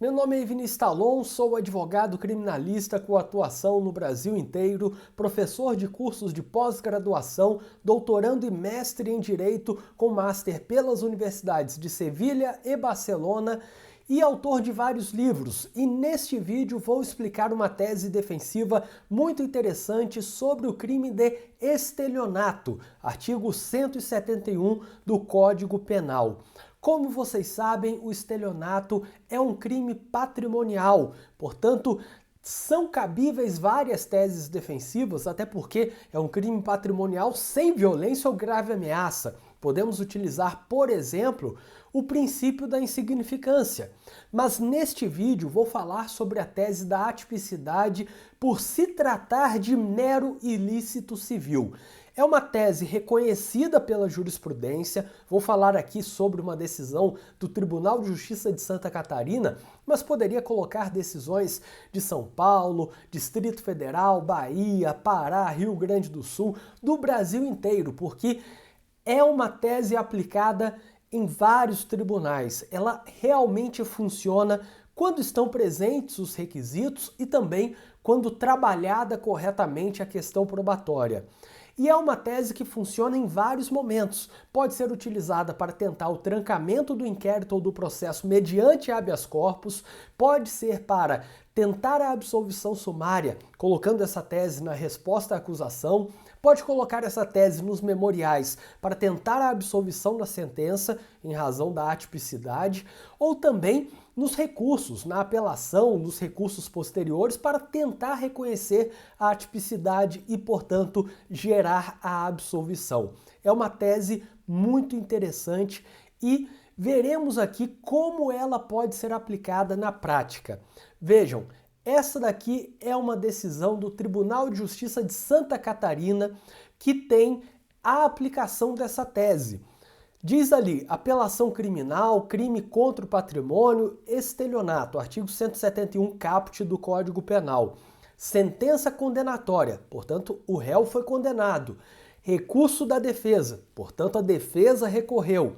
Meu nome é Vinícius Talon, sou advogado criminalista com atuação no Brasil inteiro, professor de cursos de pós-graduação, doutorando e mestre em Direito com Master pelas universidades de Sevilha e Barcelona e autor de vários livros. E neste vídeo vou explicar uma tese defensiva muito interessante sobre o crime de estelionato, artigo 171 do Código Penal. Como vocês sabem, o estelionato é um crime patrimonial, portanto, são cabíveis várias teses defensivas, até porque é um crime patrimonial sem violência ou grave ameaça. Podemos utilizar, por exemplo, o princípio da insignificância. Mas neste vídeo vou falar sobre a tese da atipicidade por se tratar de mero ilícito civil. É uma tese reconhecida pela jurisprudência, vou falar aqui sobre uma decisão do Tribunal de Justiça de Santa Catarina, mas poderia colocar decisões de São Paulo, Distrito Federal, Bahia, Pará, Rio Grande do Sul, do Brasil inteiro, porque é uma tese aplicada em vários tribunais. Ela realmente funciona quando estão presentes os requisitos e também quando trabalhada corretamente a questão probatória. E é uma tese que funciona em vários momentos. Pode ser utilizada para tentar o trancamento do inquérito ou do processo mediante habeas corpus, pode ser para tentar a absolvição sumária, colocando essa tese na resposta à acusação, pode colocar essa tese nos memoriais para tentar a absolvição da sentença em razão da atipicidade, ou também nos recursos, na apelação, nos recursos posteriores para tentar reconhecer a atipicidade e, portanto, gerar a absolvição. É uma tese muito interessante e veremos aqui como ela pode ser aplicada na prática. Vejam, essa daqui é uma decisão do Tribunal de Justiça de Santa Catarina que tem a aplicação dessa tese. Diz ali, apelação criminal, crime contra o patrimônio, estelionato, artigo 171 caput do Código Penal. Sentença condenatória, portanto, o réu foi condenado. Recurso da defesa, portanto, a defesa recorreu.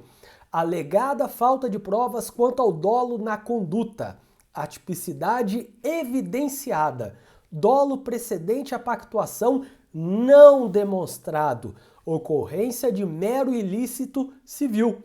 Alegada falta de provas quanto ao dolo na conduta. Atipicidade evidenciada. Dolo precedente à pactuação não demonstrado. Ocorrência de mero ilícito civil.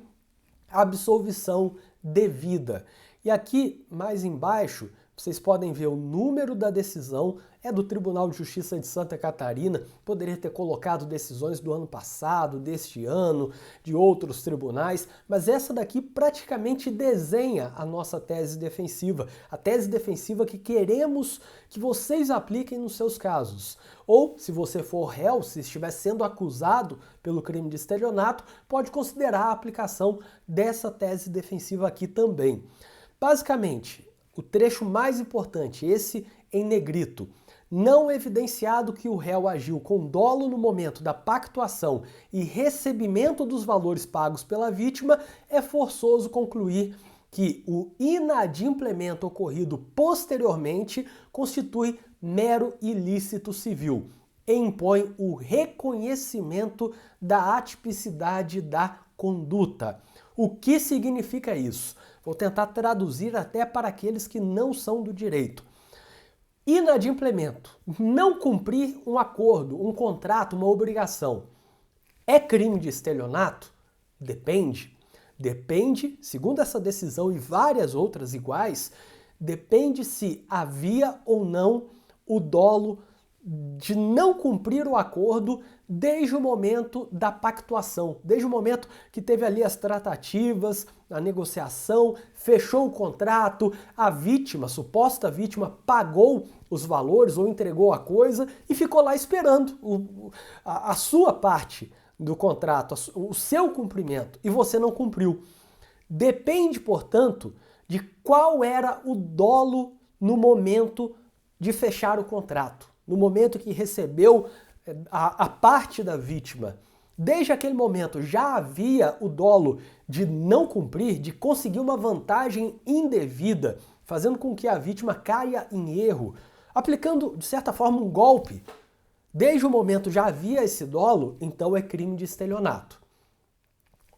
Absolvição devida. E aqui, mais embaixo, vocês podem ver o número da decisão, é do Tribunal de Justiça de Santa Catarina, poderia ter colocado decisões do ano passado, deste ano, de outros tribunais, mas essa daqui praticamente desenha a nossa tese defensiva, a tese defensiva que queremos que vocês apliquem nos seus casos. Ou, se você for réu, se estiver sendo acusado pelo crime de estelionato, pode considerar a aplicação dessa tese defensiva aqui também. Basicamente, o trecho mais importante, esse em negrito, não evidenciado que o réu agiu com dolo no momento da pactuação e recebimento dos valores pagos pela vítima, é forçoso concluir que o inadimplemento ocorrido posteriormente constitui mero ilícito civil e impõe o reconhecimento da atipicidade da conduta. O que significa isso? Vou tentar traduzir até para aqueles que não são do direito. Inadimplemento, não cumprir um acordo, um contrato, uma obrigação. É crime de estelionato? Depende. Depende, segundo essa decisão e várias outras iguais, depende se havia ou não o dolo de não cumprir o acordo desde o momento da pactuação, desde o momento que teve ali as tratativas, a negociação, fechou o contrato, a vítima, a suposta vítima, pagou os valores ou entregou a coisa e ficou lá esperando a sua parte do contrato, o seu cumprimento, e você não cumpriu. Depende, portanto, de qual era o dolo no momento de fechar o contrato, no momento que recebeu a parte da vítima. Desde aquele momento já havia o dolo de não cumprir, de conseguir uma vantagem indevida, fazendo com que a vítima caia em erro, aplicando, de certa forma, um golpe. Desde o momento já havia esse dolo, então é crime de estelionato.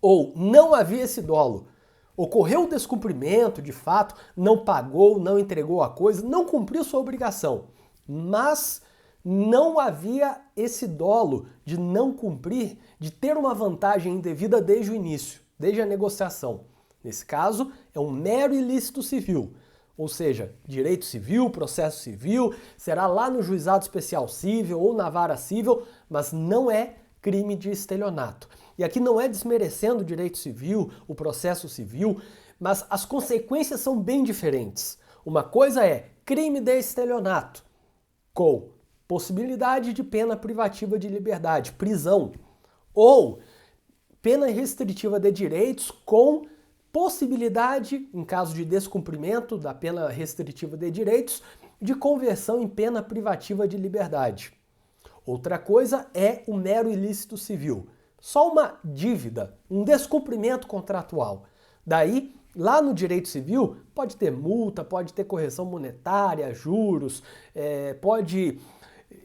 Ou não havia esse dolo, Ocorreu o descumprimento, de fato, não pagou, não entregou a coisa, não cumpriu sua obrigação, mas não havia esse dolo de não cumprir, de ter uma vantagem indevida desde o início, desde a negociação. Nesse caso, é um mero ilícito civil, ou seja, direito civil, processo civil, será lá no juizado especial civil ou na vara civil, mas não é crime de estelionato. E aqui não é desmerecendo o direito civil, o processo civil, mas as consequências são bem diferentes. Uma coisa é crime de estelionato, com possibilidade de pena privativa de liberdade, prisão, ou pena restritiva de direitos com possibilidade, em caso de descumprimento da pena restritiva de direitos, de conversão em pena privativa de liberdade. Outra coisa é o mero ilícito civil. Só uma dívida, um descumprimento contratual. Daí, lá no direito civil, pode ter multa, pode ter correção monetária, juros, pode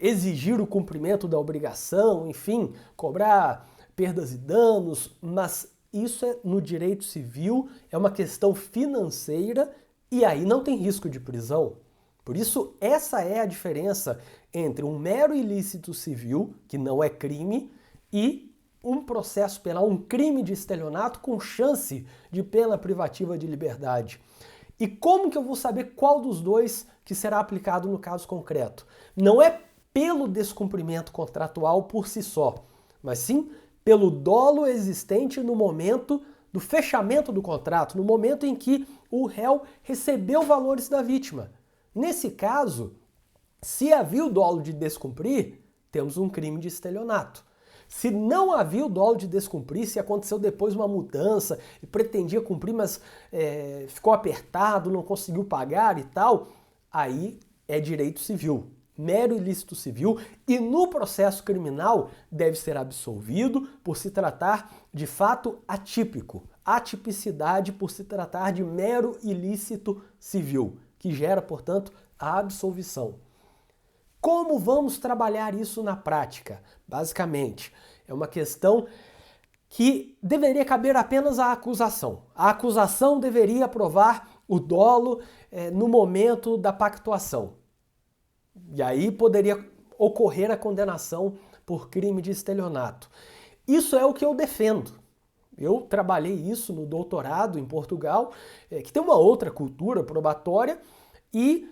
exigir o cumprimento da obrigação, enfim, cobrar perdas e danos, mas isso no direito civil é uma questão financeira e aí não tem risco de prisão. Por isso, essa é a diferença entre um mero ilícito civil, que não é crime, e um processo penal, um crime de estelionato com chance de pena privativa de liberdade. E como que eu vou saber qual dos dois que será aplicado no caso concreto? Não é pelo descumprimento contratual por si só, mas sim pelo dolo existente no momento do fechamento do contrato, no momento em que o réu recebeu valores da vítima. Nesse caso, se havia o dolo de descumprir, temos um crime de estelionato. Se não havia o dolo de descumprir, se aconteceu depois uma mudança e pretendia cumprir, mas ficou apertado, não conseguiu pagar e tal, aí é direito civil, mero ilícito civil, e no processo criminal deve ser absolvido por se tratar de fato atípico, atipicidade por se tratar de mero ilícito civil, que gera, portanto, a absolvição. Como vamos trabalhar isso na prática? Basicamente, é uma questão que deveria caber apenas à acusação. A acusação deveria provar o dolo no momento da pactuação. E aí poderia ocorrer a condenação por crime de estelionato. Isso é o que eu defendo. Eu trabalhei isso no doutorado em Portugal, que tem uma outra cultura probatória, e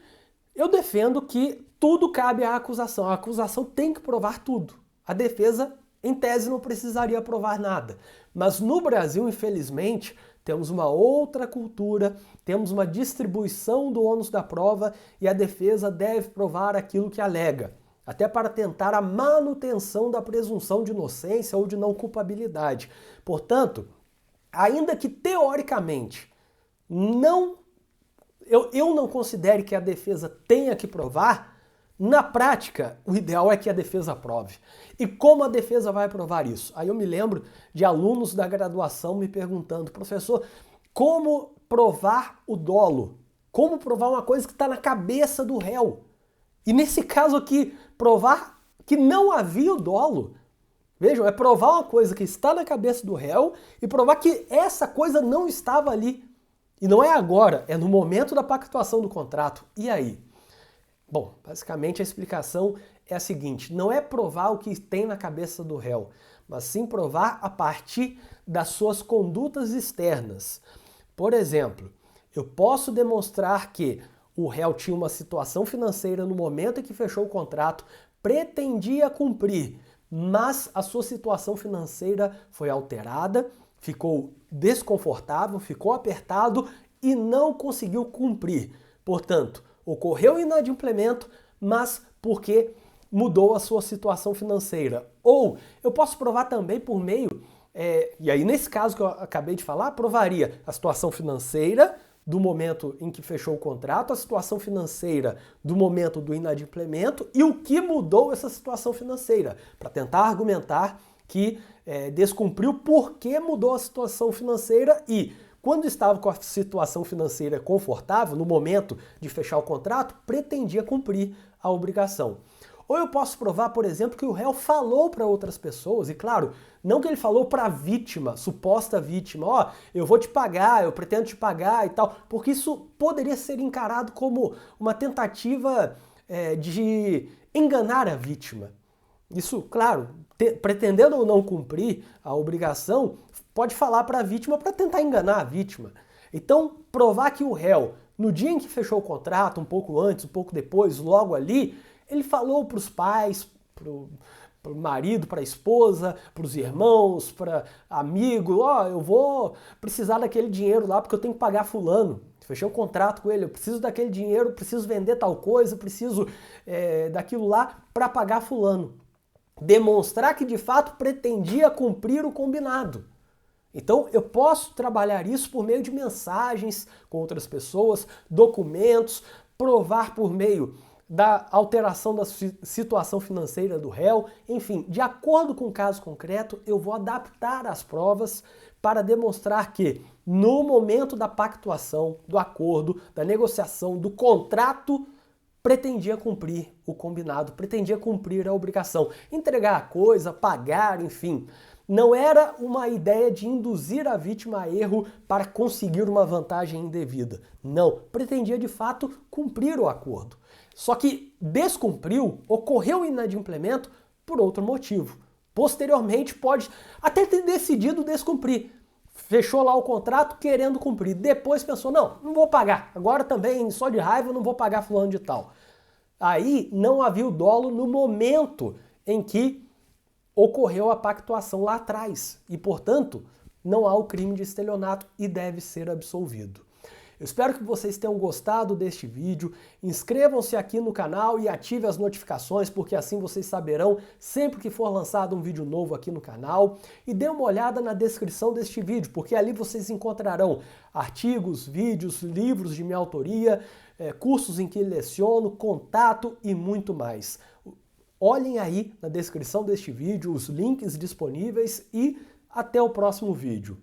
eu defendo que tudo cabe à acusação. A acusação tem que provar tudo. A defesa, em tese, não precisaria provar nada. Mas no Brasil, infelizmente, temos uma outra cultura, temos uma distribuição do ônus da prova e a defesa deve provar aquilo que alega, até para tentar a manutenção da presunção de inocência ou de não culpabilidade. Portanto, ainda que teoricamente eu não considere que a defesa tenha que provar, na prática, o ideal é que a defesa prove. E como a defesa vai provar isso? Aí eu me lembro de alunos da graduação me perguntando, professor, como provar o dolo? Como provar uma coisa que está na cabeça do réu? E nesse caso aqui, provar que não havia o dolo. Vejam, é provar uma coisa que está na cabeça do réu e provar que essa coisa não estava ali. E não é agora, é no momento da pactuação do contrato. E aí? Bom, basicamente a explicação é a seguinte, não é provar o que tem na cabeça do réu, mas sim provar a partir das suas condutas externas. Por exemplo, eu posso demonstrar que o réu tinha uma situação financeira no momento em que fechou o contrato, pretendia cumprir, mas a sua situação financeira foi alterada, ficou desconfortável, ficou apertado e não conseguiu cumprir. Portanto, ocorreu inadimplemento, mas porque mudou a sua situação financeira. Ou eu posso provar também por meio, e aí nesse caso que eu acabei de falar, provaria a situação financeira do momento em que fechou o contrato, a situação financeira do momento do inadimplemento e o que mudou essa situação financeira, para tentar argumentar que descumpriu porque mudou a situação financeira e quando estava com a situação financeira confortável, no momento de fechar o contrato, pretendia cumprir a obrigação. Ou eu posso provar, por exemplo, que o réu falou para outras pessoas, e claro, não que ele falou para a vítima, suposta vítima, ó, eu vou te pagar, eu pretendo te pagar e tal, porque isso poderia ser encarado como uma tentativa de enganar a vítima. Isso, claro, pretendendo ou não cumprir a obrigação, pode falar para a vítima para tentar enganar a vítima. Então, provar que o réu, no dia em que fechou o contrato, um pouco antes, um pouco depois, logo ali, ele falou para os pais, para o marido, para a esposa, para os irmãos, para amigo, ó, eu vou precisar daquele dinheiro lá porque eu tenho que pagar fulano. Fechei um contrato com ele, eu preciso daquele dinheiro, preciso vender tal coisa, preciso daquilo lá para pagar fulano. Demonstrar que de fato pretendia cumprir o combinado. Então eu posso trabalhar isso por meio de mensagens com outras pessoas, documentos, provar por meio da alteração da situação financeira do réu, enfim, de acordo com o caso concreto, eu vou adaptar as provas para demonstrar que no momento da pactuação, do acordo, da negociação, do contrato, pretendia cumprir o combinado, pretendia cumprir a obrigação, entregar a coisa, pagar, enfim. Não era uma ideia de induzir a vítima a erro para conseguir uma vantagem indevida. Não, pretendia de fato cumprir o acordo. Só que descumpriu, ocorreu o inadimplemento por outro motivo. Posteriormente pode até ter decidido descumprir. Fechou lá o contrato querendo cumprir. Depois pensou, não vou pagar. Agora também, só de raiva, não vou pagar fulano de tal. Aí não havia o dolo no momento em que ocorreu a pactuação lá atrás. E, portanto, não há o crime de estelionato e deve ser absolvido. Eu espero que vocês tenham gostado deste vídeo. Inscrevam-se aqui no canal e ativem as notificações, porque assim vocês saberão sempre que for lançado um vídeo novo aqui no canal. E dê uma olhada na descrição deste vídeo, porque ali vocês encontrarão artigos, vídeos, livros de minha autoria, cursos em que leciono, contato e muito mais. Olhem aí na descrição deste vídeo os links disponíveis e até o próximo vídeo.